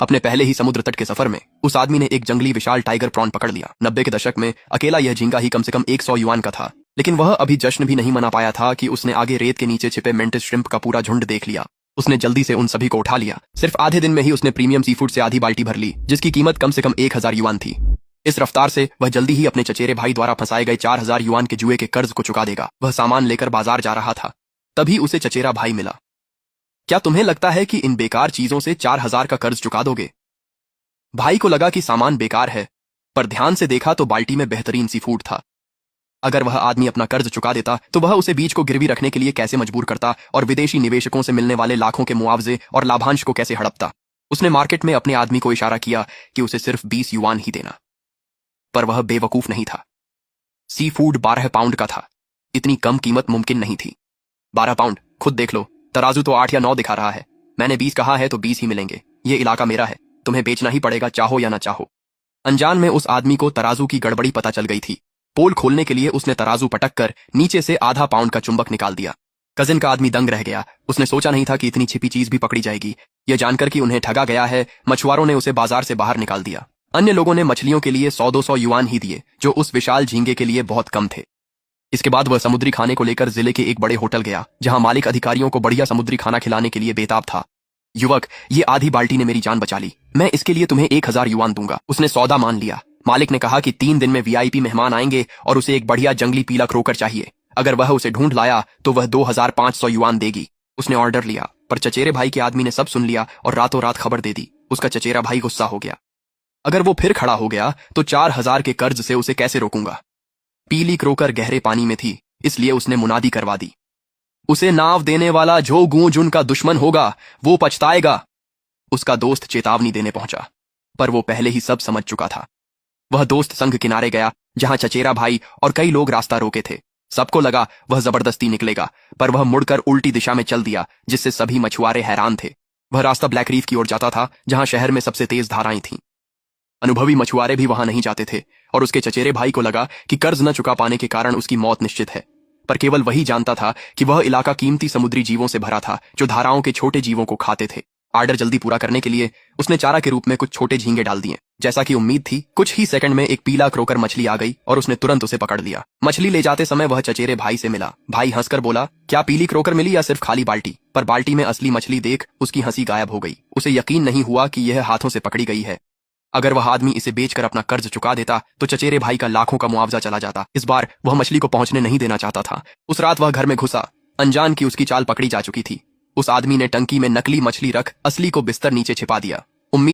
अपने पहले ही समुद्र तट के सफर में उस आदमी ने एक जंगली विशाल टाइगर प्रॉन पकड़ लिया। 90 के दशक में अकेला यह झींगा ही कम से कम 100 युआन का था, लेकिन वह अभी जश्न भी नहीं मना पाया था कि उसने आगे रेत के नीचे छिपे मेंटिस श्रिम्प का पूरा झुंड देख लिया। उसने जल्दी से उन सभी को उठा लिया। सिर्फ आधे दिन में ही उसने प्रीमियम सी फूड से आधी बाल्टी भर ली, जिसकी कीमत कम से कम 1000 युआन थी। इस रफ्तार से वह जल्दी ही अपने चचेरे भाई द्वारा फंसाए गए 4000 युआन के जुए के कर्ज को चुका देगा। वह सामान लेकर बाजार जा रहा था, तभी उसे चचेरा भाई मिला। क्या तुम्हें लगता है कि इन बेकार चीजों से 4000 का कर्ज चुका दोगे? भाई को लगा कि सामान बेकार है, पर ध्यान से देखा तो बाल्टी में बेहतरीन सी फूड था। अगर वह आदमी अपना कर्ज चुका देता तो वह उसे बीज को गिरवी रखने के लिए कैसे मजबूर करता और विदेशी निवेशकों से मिलने वाले लाखों के मुआवजे और लाभांश को कैसे हड़पता। उसने मार्केट में अपने आदमी को इशारा किया कि उसे सिर्फ 20 युआन ही देना, पर वह बेवकूफ नहीं था। सी फूड 12 पाउंड का था। इतनी कम कीमत मुमकिन नहीं थी। 12 पाउंड, खुद देख लो, तराजू तो 8 या 9 दिखा रहा है। मैंने 20 कहा है तो 20 ही मिलेंगे। ये इलाका मेरा है, तुम्हें बेचना ही पड़ेगा, चाहो या ना चाहो। अनजान में उस आदमी को तराजू की गड़बड़ी पता चल गई थी। पोल खोलने के लिए उसने तराजू पटक कर नीचे से आधा पाउंड का चुंबक निकाल दिया। कजिन का आदमी दंग रह गया। उसने सोचा नहीं था कि इतनी छिपी चीज भी पकड़ी जाएगी। यह जानकर कि उन्हें ठगा गया है, मछुआरों ने उसे बाजार से बाहर निकाल दिया। अन्य लोगों ने मछलियों के लिए 100-200 युआन ही दिए, जो उस विशाल झींगे के लिए बहुत कम थे। इसके बाद वह समुद्री खाने को लेकर जिले के एक बड़े होटल गया, जहां मालिक अधिकारियों को बढ़िया समुद्री खाना खिलाने के लिए बेताब था। युवक, ये आधी बाल्टी ने मेरी जान बचा ली। मैं इसके लिए तुम्हें 1000 युआन दूंगा। उसने सौदा मान लिया। मालिक ने कहा कि 3 दिन में वीआईपी मेहमान आएंगे और उसे एक बढ़िया जंगली पीला क्रोकर चाहिए। अगर वह उसे ढूंढ लाया तो वह 2500 युआन देगी। उसने ऑर्डर लिया, पर चचेरे भाई के आदमी ने सब सुन लिया और रातों रात खबर दे दी। उसका चचेरा भाई गुस्सा हो गया। अगर वो फिर खड़ा हो गया तो 4000 के कर्ज से उसे कैसे रोकूंगा। पीली क्रोकर गहरे पानी में थी, इसलिए उसने मुनादी करवा दी, उसे नाव देने वाला जो गूंज उनका दुश्मन होगा वो पछताएगा। उसका दोस्त चेतावनी देने पहुंचा, पर वो पहले ही सब समझ चुका था। वह दोस्त संग किनारे गया, जहां चचेरा भाई और कई लोग रास्ता रोके थे। सबको लगा वह जबरदस्ती निकलेगा, पर वह मुड़कर उल्टी दिशा में चल दिया, जिससे सभी मछुआरे हैरान थे। वह रास्ता ब्लैक रीफ की ओर जाता था, जहां शहर में सबसे तेज धाराएं थीं। अनुभवी मछुआरे भी वहां नहीं जाते थे, और उसके चचेरे भाई को लगा कि कर्ज न चुका पाने के कारण उसकी मौत निश्चित है। पर केवल वही जानता था कि वह इलाका कीमती समुद्री जीवों से भरा था, जो धाराओं के छोटे जीवों को खाते थे। आर्डर जल्दी पूरा करने के लिए उसने चारा के रूप में कुछ छोटे झींगे डाल दिए। जैसा कि उम्मीद थी, कुछ ही सेकंड में एक पीला क्रोकर मछली आ गई और उसने तुरंत उसे पकड़ लिया। मछली ले जाते समय वह चचेरे भाई से मिला। भाई हंसकर बोला, क्या पीली क्रोकर मिली या सिर्फ खाली बाल्टी? पर बाल्टी में असली मछली देख उसकी हंसी गायब हो गई। उसे यकीन नहीं हुआ कि यह हाथों से पकड़ी गई है। अगर वह आदमी इसे बेचकर अपना कर्ज चुका देता तो चचेरे भाई का लाखों का मुआवजा चला जाता। इस बार वह मछली को पहुंचने नहीं देना चाहता था। उस रात वह घर में घुसा, अनजान की उसकी चाल पकड़ी जा चुकी थी। उस आदमी ने टंकी में नकली मछली रख असली को बिस्तर नीचे छिपा दिया।